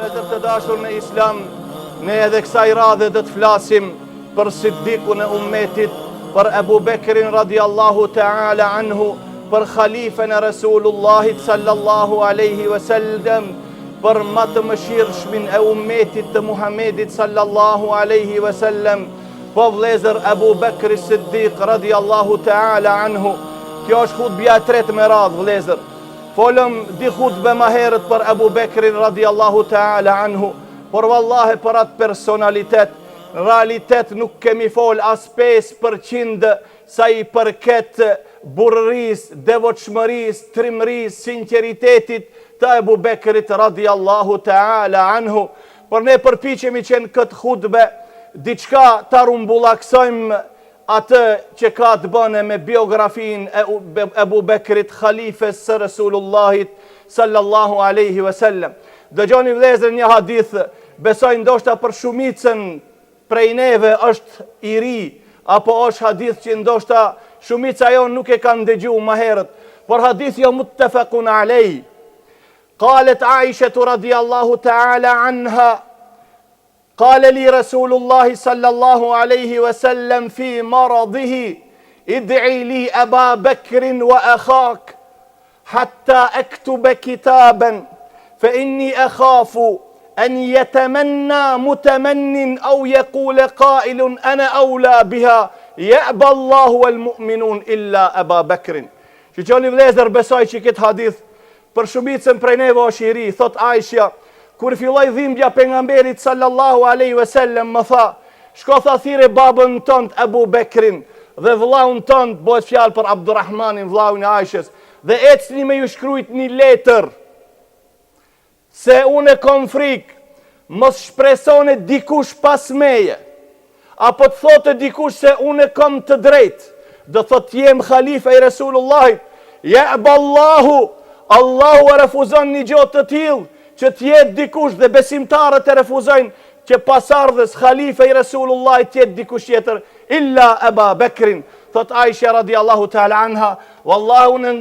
Vëllezër të dashur në Islam, ne edhe kësaj radhe do të flasim për Siddiqun e ummetit, për Ebu Bekrin radiallahu ta'ala anhu, për khalifen e Resulullahit sallallahu aleyhi wasallam, për më të mëshirshmin e ummetit të Muhammedit sallallahu aleyhi wasallam, po vëllezër Ebu Bekri Siddiq radiallahu ta'ala anhu. Kjo është hutbja e tretë me radhë vëllezër. Folëm di hutbe më herët për Ebu Bekrin radiallahu ta'ala anhu, por vallahi për atë personalitet, në realitet nuk kemi fol as 5% sa i përket burris, devotshmëris, trimëris, sinceritetit të Ebu Bekrit radiallahu ta'ala anhu. Por ne përpiqemi që në këtë hutbe diçka ta rumbullaksojmë atë që ka të bëne me biografin e Ebu Bekrit, khalifes së Resulullahit sallallahu aleyhi wasallam. Dëgjoni vëllezër një hadith, besoj ndoshta për shumicën prej neve është i ri, apo është hadith që ndoshta shumica jonë nuk e kanë dëgjuar më herët, por hadith jo muttafaqun alej. Qalet Aisha radiallahu ta'ala anha, قال لي رسول الله صلى الله عليه وسلم في مرضه ادعي لي أبا بكر وأخاك حتى أكتب كتابا فإني أخاف أن يتمنى متمن أو يقول قائل أنا أولى بها يأبى الله والمؤمنون إلا أبا بكر. Që qoni vëllezër besoj që këtë hadith për shumicën prej neve është i ri, thot Aisha, kur filloi dhimbja pejgamberit sallallahu alaihi wasallam, më tha, shko tha thirrë babën tënd Ebu Bekrin dhe vllaun tënd, bëhet fjalë për Abdurrahmanin, vllaun e Aishës, dhe ecni me ju shkruajt një letër se unë kam frikë, mos shpresoni dikush pas meje, apo të thotë dikush se unë kam të drejtë, do thotë jem khalifa i Resulullahit, ja Allahu, Allahu e refuzon një gjë të tillë, që t'jetë dikush dhe besimtarët e refuzojnë që pasardhës khalife i Resulullah t'jetë dikush tjetër, illa Eba Bekrin. Thot Aisha radiallahu ta'ala anha, wallahu unë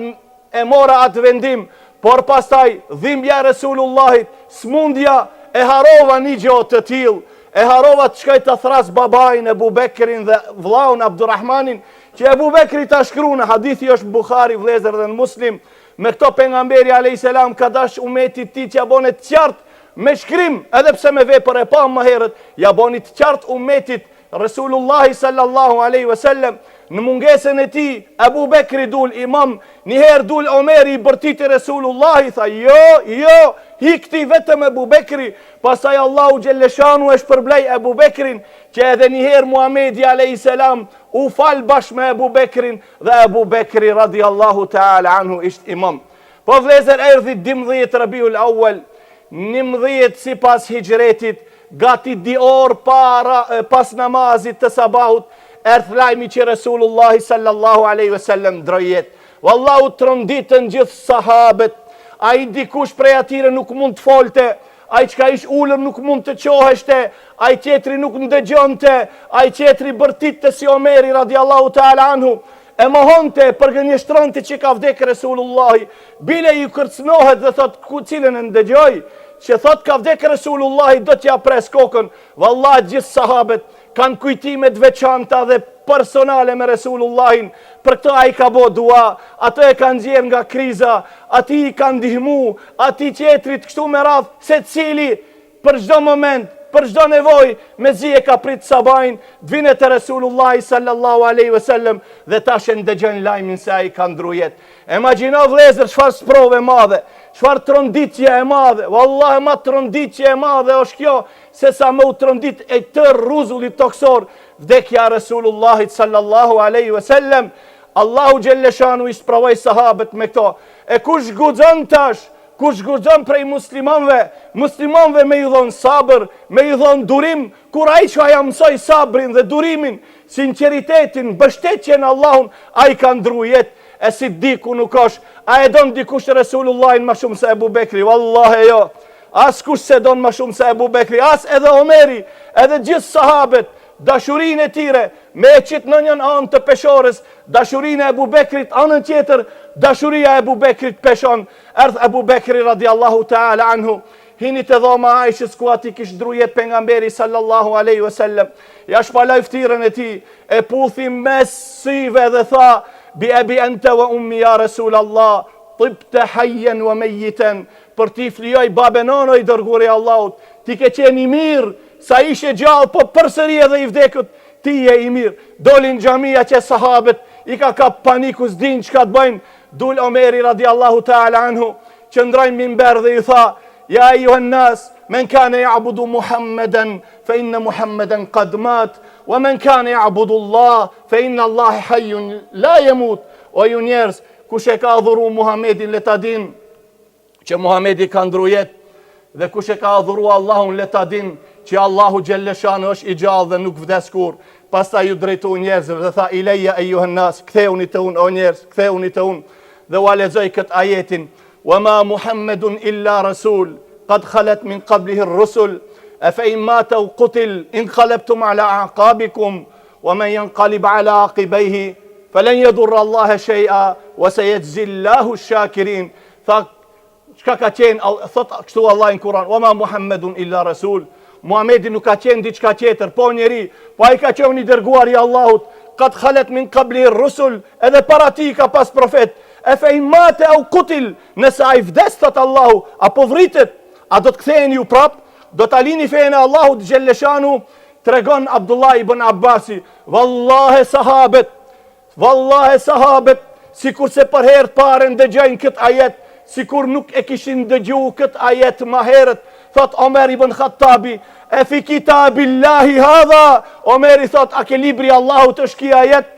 e mora atë vendim, por pastaj dhimbja e Resulullahit, smundja e harova një gjotë të tillë, e harova të shkoj të thras babajnë Ebu Bekrin dhe vllaun Abdurrahmanin, që Ebu Bekri ta shkruan, hadithi është Bukhari vëllezër dhe në Muslim, me këto pejgamberi alayhis salam ka dash umetit ti që ja bone të qartë me shkrim, edhe pse me vepër e pa më herët, ja boni të qartë umetit Resulullahi sallallahu aleyhi wasallam. Në mungesën e ti, Ebu Bekri dul imam, njëherë dul Omeri i bërtiti Resulullahi, tha jo, hikti vetëm Ebu Bekri, pasaj Allahu Gjelleshanu e shpërblej Ebu Bekrin, që edhe njëherë Muhamedi alayhis salam u fal bashkë me Ebu Bekrin, dhe Ebu Bekri radiallahu ta'ala anhu ishtë imam. Po vëllezër erdhi 12 Rabiul Awwal, 11 si pas hijretit, gati di orë pas namazit të sabahut, erdh lajmi që Resulullahi sallallahu aleyhi wasallam drojet. Wallahu tronditën gjithë sahabet, a i dikush prej atyre nuk mund të folte, a i qka ish ullëm nuk mund të qoheshte, a i qetri nuk ndëgjonte, a i qetri bërtit të si Omeri radiallahu ta'ala anhu, e mohonte për gënjeshtronte që ka vdek Resulullahi, bile ju kërcnohet dhe thot ku cilën e ndëgjoj, që thot ka vdek Resulullahi do t'ja pres kokën. Vallahi gjithë sahabet kanë kujtimet veçanta dhe personale me Resulullahin, për këtë ai ka bo dua, ato e kanë nxjerr nga kriza, ati i kanë ndihmu, ati qetrit kështu me radhë, se cili për çdo moment, për çdo nevojë, mezi e ka prit sabajin, vinet e Resulullahi sallallahu aleyhi wasallam dhe tash e ndëgjon lajmin se ai ka ndru jetë. Imagjino vëllezër çfarë sprove madhe, çfarë tronditje e madhe, wallahi ma tronditje e madhe është kjo, se sa me u trondit e tërë ruzullit toksor, vdekja Resulullahit sallallahu aleyhi wasallam. Allahu Gjelleshanu i sprovoi sahabët me këto. E kush guxon tash, kush guxon prej muslimanve me i dhon sabër, me i dhon durim, kur ai që aja mësoj sabrin dhe durimin, sinceritetin, mbështetjen Allahun, ai ka ndru jetë. E Siddiku nuk është, a e don dikush Resulullahin ma shumë se Ebu Bekri? Wallahi jo. As kush se don ma shumë se Ebu Bekri, as edhe Omeri, edhe gjithë sahabet, dashurin e tire, me e qitë në njën anë të peshores, dashurin e Ebu Bekrit, anën tjetër, dashuria e Ebu Bekrit peshon, erdh Ebu Bekri radiallahu ta'ala anhu, hini të dhoma Aishës ku ati kishë drujet pejgamberi sallallahu alaihi wasallam. Ja shpalaj ftyrën e ti, e puthi mes syve dhe tha, bi ebi ente wa ummi ja Rasulallah, tibte hajjen wa mejjiten, për ti flijoj babe nono i dërguri Allahut, ti ke qeni mirë, sa ishe gjallë, po përsëri edhe i vdekut, ti je i mirë. Dolin xhamia që sahabët, i ka kap paniku s'din çka të bëjnë, dul Omeri radiallahu ta'ala anhu, qëndrajnë minber dhe i tha, ja ejuhan nas, men kane ya'budu Muhammeden, fe inna Muhammeden qad mat, wa men kane ya'budu Allah, fe inna Allah hayyun la yamut. O ju njerëz, kush e ka adhuru Muhammedin le ta din që Muhammedi ka ndru jetë, dhe kush e ka adhuru Allahun le ta din që Allahu Gjellëshanë është i gjallë dhe nuk vdes kur. Pasta ju drejtu njerëzve dhe tha, ileja e juhën nas, ktheuni të unë, o njerëz, ktheuni të unë. Dhe u lexoj këtë ajetin, wa ma Muhammedun illa rasul, qad khalet min qablihi ar-rusul, afa in mata aw qutil inqalabtum ala aqabikum, wa man yanqalib ala aqibaihi falan yadurra Allah shay'a wa sayajzi Allahu ash-shakirin. Tha, çka ka qenë, thot kështu Allah në Kur'an, wa ma Muhammedun illa rasul. Muhamedi nuk ka qenë diçka tjetër, po njeri, po ai ka qenë i dërguar i Allahut, qad khalet min qablihi ar-rusul, edhe para ti ka pas profet. Efe in mate au kutil, nëse a i vdes thot Allahu, apo vritet, a do të kthehen ju prap, do të alini fejnë Allahu të Gjellëshanu, të regon Abdullah ibn Abbasi, vallahe sahabet, si kur se për herë pare ndëgjajnë këtë ajet, si kur nuk e kishin dëgju këtë ajet ma herët, thot Omer ibn Khattabi, e fi kitabillahi hadha, Omeri thot, a ke libri Allahu të shki ajet,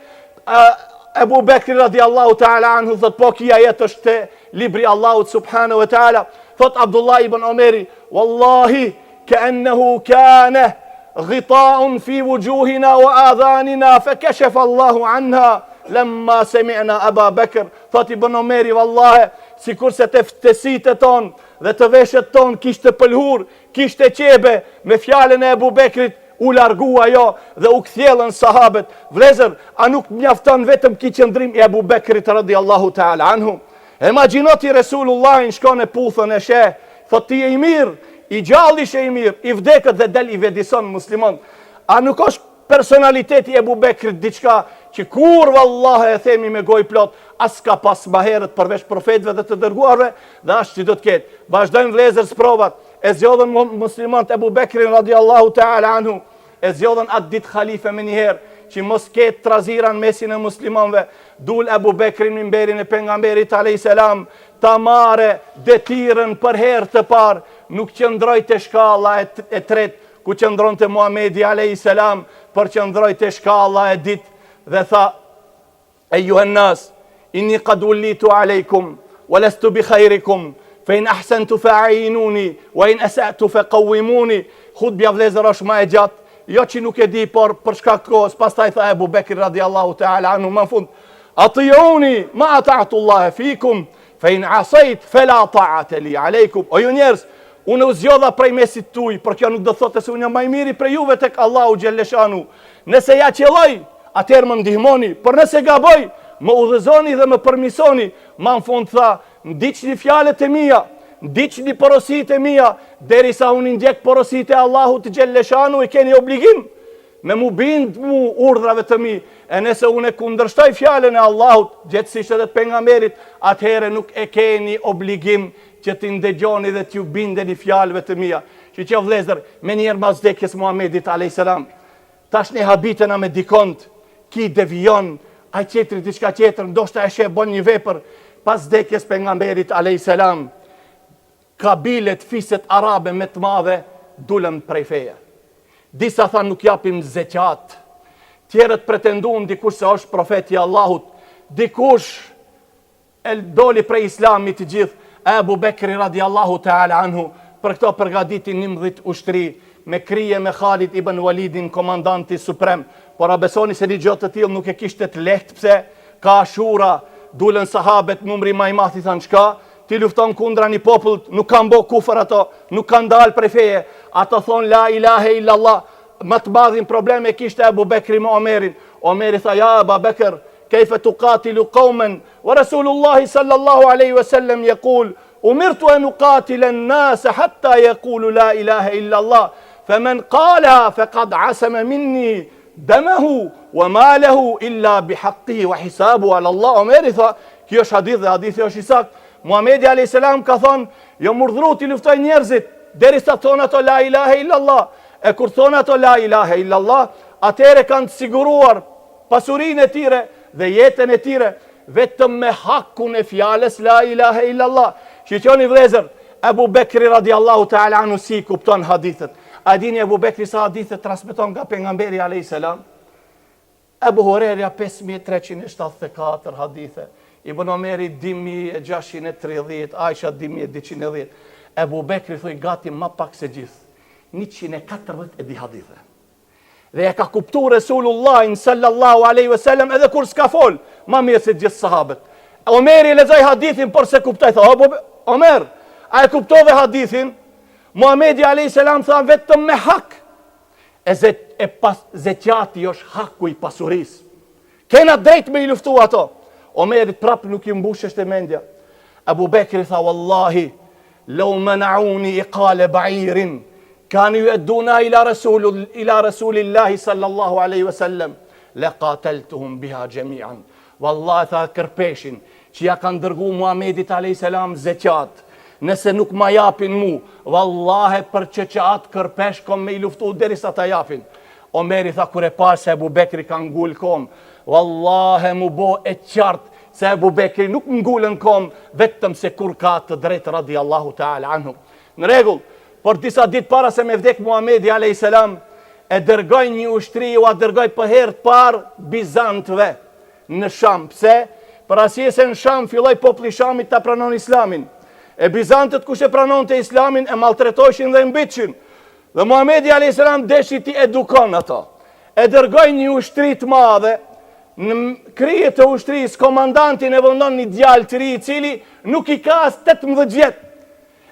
Ebu Bekri radiallahu ta'ala anhu thot, po kia jetë është te libri Allahut subhanahu wa ta'ala. Thot Abdullah ibn Omeri, wallahi, ka ennehu kane ghitaun fi wujuhina wa adhanina, fe keshef Allahu anha, lemma semi'na Aba Bekr. Thot ibn Omeri, wallahi, si kur se të ftësit e ton dhe të veshet ton kishte pëlhur, kishte qebe me fjallën e Ebu Bekrit, u largu ajo dhe u kthjellën sahabët. Vlezër, a nuk mjafton vetëm ki qëndrim i Ebu Bekrit radiallahu ta'ala anhu? Imagjinoti Resulullahin shkon e puthën e sheh, thot ti e i mirë, i gjallë ishe i mirë, i vdekët dhe del i vedison muslimon. A nuk është personaliteti Ebu Bekrit diçka që kur vallahe e themi me goj plot, as ka pas maherët përveç profetëve dhe të dërguarve, dhe ashtë që do të ketë. Vazhdojnë vlezër sprovat, e zjodhen muslimant Ebu Bekrin radiallahu ta'ala anhu, e zjodhen atë ditë khalife me njëherë, që mos ketë traziran mesin e muslimanve, dul Ebu Bekrin minberin e pengamberit a.s. ta mare detirën për herë të parë, nuk qëndroj të shkalla e tretë, ku qëndron të Muhamedi a.s. për qëndroj të shkalla e ditë, dhe tha, e juhen nas, inni qad ullitu alejkum, wa lestu bi khajrikum, fe in ahsentu fe ajinuni, wa in esatu fe qawimuni. Khutbja vlezër është ma e gjatë, jo që nuk e di, por për shkak kohës, pastaj tha Ebu Bekri radiallahu ta'ala anhu më fund, atijuni ma ata'atullahe fikum, fe in asajt, fe la ta'ate li alejkum. O ju njerës, unë u zjodha prej mesit tuj, për kjo nuk do thotë se unë jam maj miri prej juve tek Allahu Gjellëshanu. Nëse ja qeloj, atëherë më ndihmoni, por nëse gaboj, më udhëzoni dhe më përmisoni. Ma në fund tha, ndiqni fjalët e mia, ndiqni porosit e mia, derisa unë ndjek porosit e Allahu të Gjellëshanu, i keni obligim me mu bind mu urdhrave të mi, e nëse unë e kundërshtoj fjalën e Allahut, gjithësisht edhe të pejgamberit, atëherë nuk e keni obligim që të ndëgjoni dhe t'ju bindeni fjalëve të mia. Që vlezër, me njerë mas vdekjes Muhamedit a.s. tash ne habitena me dikont, ki devion, a qetri diçka qetër, ndoshta e sheh bon një vepër, pas vdekjes pejgamberit a.s. kabilet, fiset arabe me të madhe, dulën prej feje. Disa tha nuk japim zeqat, tjerët pretenduam dikush se është profeti Allahut, dikush e doli prej islamit të gjithë. Ebu Bekri radiallahu ta'ala anhu, për këto përgatitin 11 ushtri, me krije me Khalid ibn Walidin, komandanti suprem, por a besoni se një gjotë të tillë nuk e kishte të lehtë, pse ka Ashura, dulën sahabet numri më i madh, i thanë çka, ti lufton kundra një popull, nuk kanë bë kufër ato, nuk kanë dalë prej feje, ato thonë la ilahe illallah. Më të madhin probleme kishte Ebu Bekri me Omerin. Omeri tha, ja Ebu Bekr, kejfe tuqatilu qaumen, wa Rasulullahi sallallahu aleyhi wa sallam yaqul, umirtu an uqatila an-nasa hatta yaqulu la ilaha illa Allah, faman qalaha faqad asama minni damahu wa malahu illa bihaqqihi wa hisabu ala Allah. Omeri tha, kjo është hadith dhe hadithi është i saktë. Muhamedi a.s. ka thonë, jo murdhru t'i luftoj njerëzit, derisa thonë ato la ilaha illa Allah. E kur thonë ato la ilaha illa Allah, atere kanë të siguruar pasurinë e tire dhe jetën e tire, vetëm me hakun e fjales la ilaha illa Allah. Shqyqoni vlezër, Ebu Bekri radiallahu ta'ala anhu si kupton hadithet. A dini Ebu Bekri sa hadithet transmeton nga pejgamberi a.s. Ebu Hurerja 5374 hadithe, Ibn Omeri 2630, Aisha 2210. Ebu Bekri thuj gati ma pak se gjithë, 140 hadithe. Dhe e ka kuptu Resulullahin sallallahu aleyhi wasallam edhe kur s'ka fol, ma mirë se gjithë sahabët. Omeri lexoi hadithin por se kuptoj, tha, Omer, a e kuptove hadithin? Muhamedi alayhis salam tha vetëm me hak. Zeqati është haku i pasurisë. Kena drejt me i luftu ato. Omeri prap nuk i mbushesht e mendja. Abu Bekri tha, wallahi, law mana'uni iqale ba'irin, kanu yu'adduna ila rasulillahi sallallahu alaihi wasallam, laqataltuhum biha jami'an. Wallahi tha, kërpeshin që ja kanë dërgu Muhamedit alayhis salam zeqat, nëse nuk ma japin mu, wallahi për që atë kërpesh kom me i luftu derisa ta japin. Omeri tha, kur e parë se Ebu Bekri ka ngull kom, wallahi mu bo e qartë se Ebu Bekri nuk ngullën kom, vetëm se kur ka të drejtë radiallahu ta'ala anhu. Në regull, por disa ditë para se me vdek Muhamedi a.s. e dërgoj një ushtri, u a dërgoj për herë të parë Bizantëve në Sham. Pse? Për asje se në Sham filloj popli Shamit të pranon islamin. E Bizantët kush e pranon të islamin e maltretojshin dhe mbytshin. Dhe Muhamedi a.s. deshi ti edukon ato. E dërgoj një ushtri të madhe, në krije të ushtrisë, komandantin e vëndon një djalë të ri, cili nuk i ka as 18 vjetë.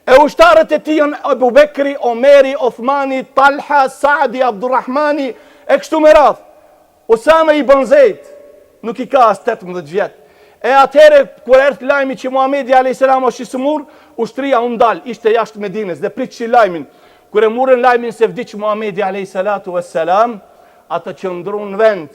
E ushtarët e ti janë Abu Bekri, Omeri, Othmani, Talha, Saadi, Abdurrahmani, e kështu me radhë. Usame ibn Zeid, nuk i ka as 18 vjetë. E atëhere, kur ertë lajmi që Muhamedi a.s. është i sëmur, ushtria u ndal, ishte jashtë Medinës, dhe pritë që lajmin. Kur e murën lajmin se vdiq Muhamedi a.s. atë që ndru në vend.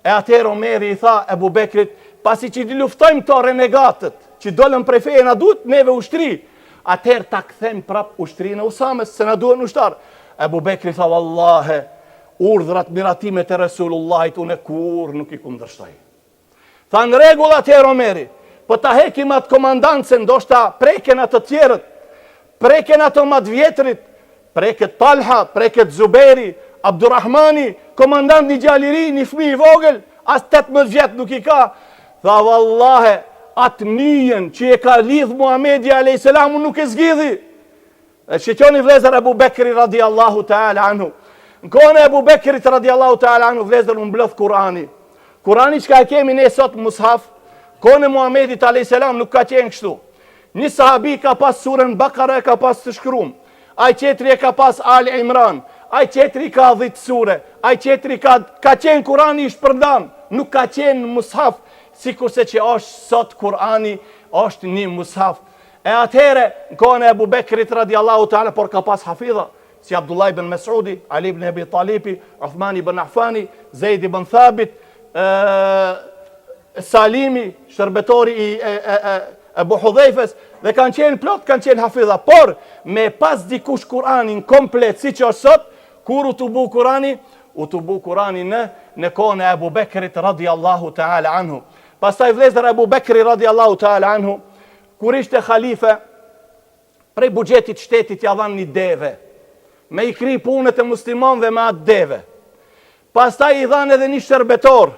E atëherë Omeri i tha Ebu Bekrit, pasi që i luftojmë këto renegatët, që dollën prej feje, na duhet neve ushtri, atëherë ta këthem prap ushtrinë e Usames, se na duhet ushtar. Ebu Bekri tha, wallahe, urdhrat miratimet e Resulullahit, unë kur nuk i kundërshtoj. Tha, në regull atëherë Omeri, po ta hekim atë komandancën, ndoshta preken atë tjerët, preken atë matë vjetrit, preket Talha, preket Zuberi, Abdurrahmani, komandant një gjalliri, një fmi i vogël, as 18 vjetë nuk i ka. Tha, vallahe, atë njën që e ka lidh Muhamedi a.s. nuk e zgjidhi. E shqeqoni vlezër Ebu Bekri radiallahu ta'ala anhu. Në kone Ebu Bekri radiallahu ta'ala anhu vlezër unë blëth Kurani. Kurani që ka e kemi ne sot mushaf, kone Muhamedit a.s. nuk ka qenë kështu. Një sahabi ka pas surën Bakara, e ka pas të shkrum. Aj qetri e ka pas Ali Imran. Aj qetri ka 10 sure, aj qetri ka qenë Kurani i shpërndan, nuk ka qenë mushaf, si kurse që është sot Kurani, është një mushaf. E atëhere, në kone Ebu Bekrit radiallahu ta'ala, por ka pas hafidha, si Abdullah ibn Mesudi, Ali ibn Abi Talibi, Uthmani ibn Affani, Zaid ibn Thabit, Salimi, shërbetori i Ebu Hudhejfes, dhe kanë qenë plot, kanë qenë hafidha, por me pas dikush Kuranin komplet, si që është sot, kur u të bu Kurani? U të bu Kurani në kone Ebu Bekrit radiallahu ta'ala anhu. Pastaj vlezër Ebu Bekri radiallahu ta'ala anhu, kur ishte khalife, prej bugjetit shtetit ja dhan një deve, me i kri punët e muslimonve me atë deve. Pastaj i dhan edhe një shërbetor,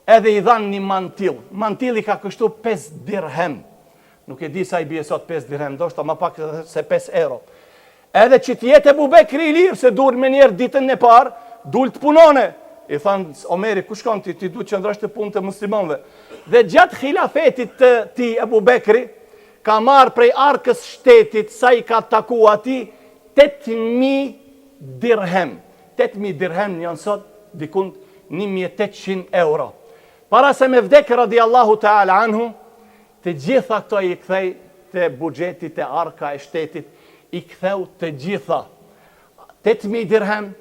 edhe i dhan një mantil. Mantili ka kështu 5 dirhem. Nuk e di sa i bje sot 5 dirhem, do shta ma pak se 5 euro. Edhe që t'jetë Ebu Bekri i lirë, se dur me njerë ditën në parë, dul të punone. I thanë, Omeri, ku shkon ti du që ndrështë të punë të muslimonve. Dhe gjatë khilafetit të ti Ebu Bekri, ka marë prej arkës shtetit, sa i ka taku ati, 8.000 dirhem. 8.000 dirhem njën sot, dikund 1.800 euro. Para se me vdekë radiallahu ta'ala anhu, të gjitha këto i kthej të buxhetit të arka e shtetit, i ktheu të gjitha. 8.000 dirhem,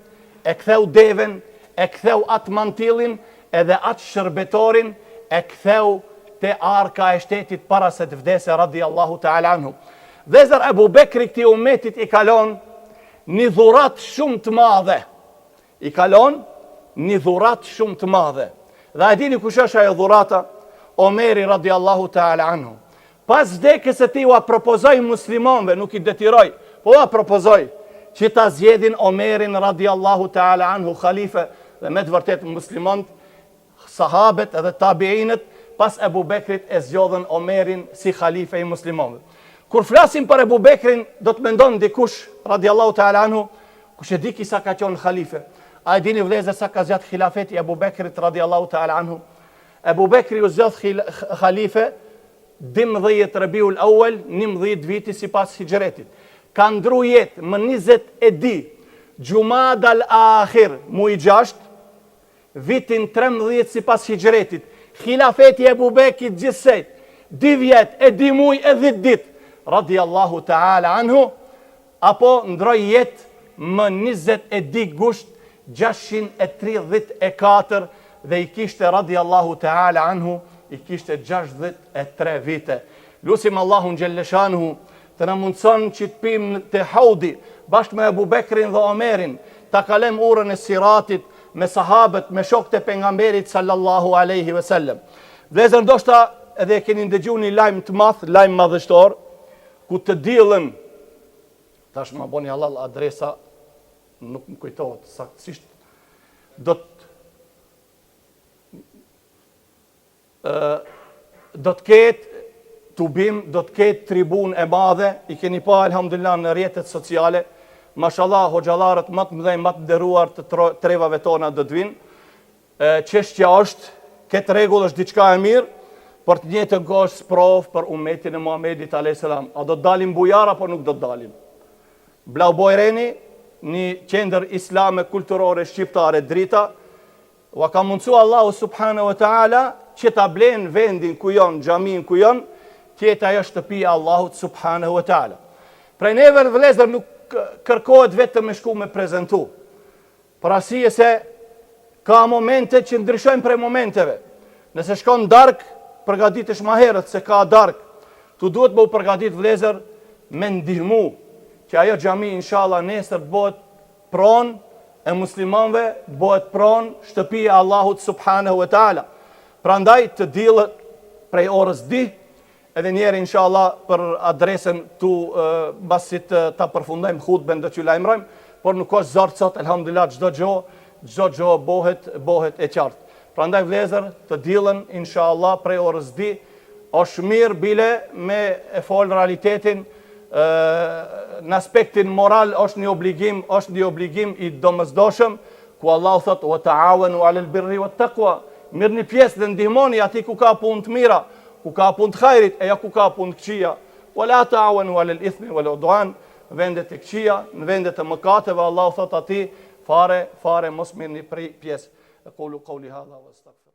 e ktheu devën, e ktheu atë mantillin, edhe atë shërbetorin, e ktheu të arka e shtetit para se të vdese radiallahu ta'ala anhu. Vëllezër, Abu Bekri këtij ummetit i kalon një dhurat shumë të madhe. I kalon një dhurat shumë të madhe. Dhe e dini kush është ajo dhurata? Omeri radiallahu ta'ala anhu. Pas vdekjes së tij u propozoi muslimanëve, nuk i detyroi, po u propozoi që ta zgjedhin Omerin radiallahu ta'ala anhu khalife, dhe me të vërtet muslimanët, sahabet edhe tabiinët pas Ebu Bekrit e zgjodhen Omerin si khalife i muslimanëve. Kur flasim për Ebu Bekrin, do të mendon dikush radiallahu ta'ala anhu, kush e di ki sa ka qenë khalife. A e dini vëllezër sa ka zgjat khilafeti Ebu Bekrit radiallahu ta'ala anhu? Ebu Bekri u zgjodh khalife 12 Rabiul Awwal, 11 viti sipas hijretit. Ka ndru jetë më 20 e di Gjumada al-Akhir, muj 6, vitin 13 sipas hijretit. Khilafeti Ebu Bekrit gjithsej 2 vjet e 2 muj e 10 dit radiallahu ta'ala anhu, apo ndroj jetë më 22 gusht 634 dhe i kishte radiallahu ta'ala anhu, i kishte 63 vite. Lusim Allahun gjellëshanhu të në mundëson që të pim të haudi bashkë me Ebu Bekrin dhe Omerin, ta kalem urën e siratit me sahabët, me shokët e pejgamberit sallallahu aleyhi ve sellem. Vëllezër, ndoshta edhe keni ndëgju një lajm të madh, lajm madhështor, ku të diellën, tash më boni halal adresa, nuk më kujtohet saktësisht, do të ketë tubim, do të ketë tribun e madhe, i keni pa elhamdulillah në rrjetet sociale, mashallah hoxhallarët më të mëdhenj, më të nderuar të trevave tona do të vinë. Çështja është, këtë rregull është diçka e mirë, për të njëjtën kohë është sprov për ummetin e Muhamedit alayhis salam. A do të dalim bujar apo nuk do të dalim? Blau Bojreni, një qendër islame kulturore shqiptare drita, wa ka mundsu Allahu subhanahu wa ta'ala që ta blen vendin ku jon, xhamin ku jon, tjetë ajo shtëpia Allahut subhanahu wa ta'ala. Prej neve vëllezër nuk kërkohet vetëm me shku me prezentu. Për arsye se ka momente që ndryshojnë prej momenteve. Nëse shkon dark, përgatitesh ma herët se ka dark. Tu duhet më u përgatit vëllezër me ndihmu që ajo xhami inshallah nesër të bëhet pronë e muslimanëve, të bëhet pronë shtëpia Allahut subhanahu wa ta'ala. Prandaj të diellët prej orës 2, edhe njerë inshallah për adresën tu basit ta përfundojmë hutben do t'ju lajmërojmë, por nuk është zartë sot, elhamdulillah, çdo gjë bohet e qartë. Prandaj vëllezër, të diellën inshallah prej orës 2, është mirë bile me e fol realitetin, në aspektin moral është një obligim i domosdoshëm, ku Allahu thot wa ta'awanu 'alal birri wat taqwa. Mirë një pjesë dhe ndihmoni ati ku ka punë të mira, ku ka punë të hajrit, e ja ku ka punë të këqija. Wala ta'awanu 'alal ithmi wal 'udwan, vendet e këqija, në vendet e mëkateve, Allahu thot ati fare mos mirë një pjesë. Aqulu qawli hadha wa astaghfir.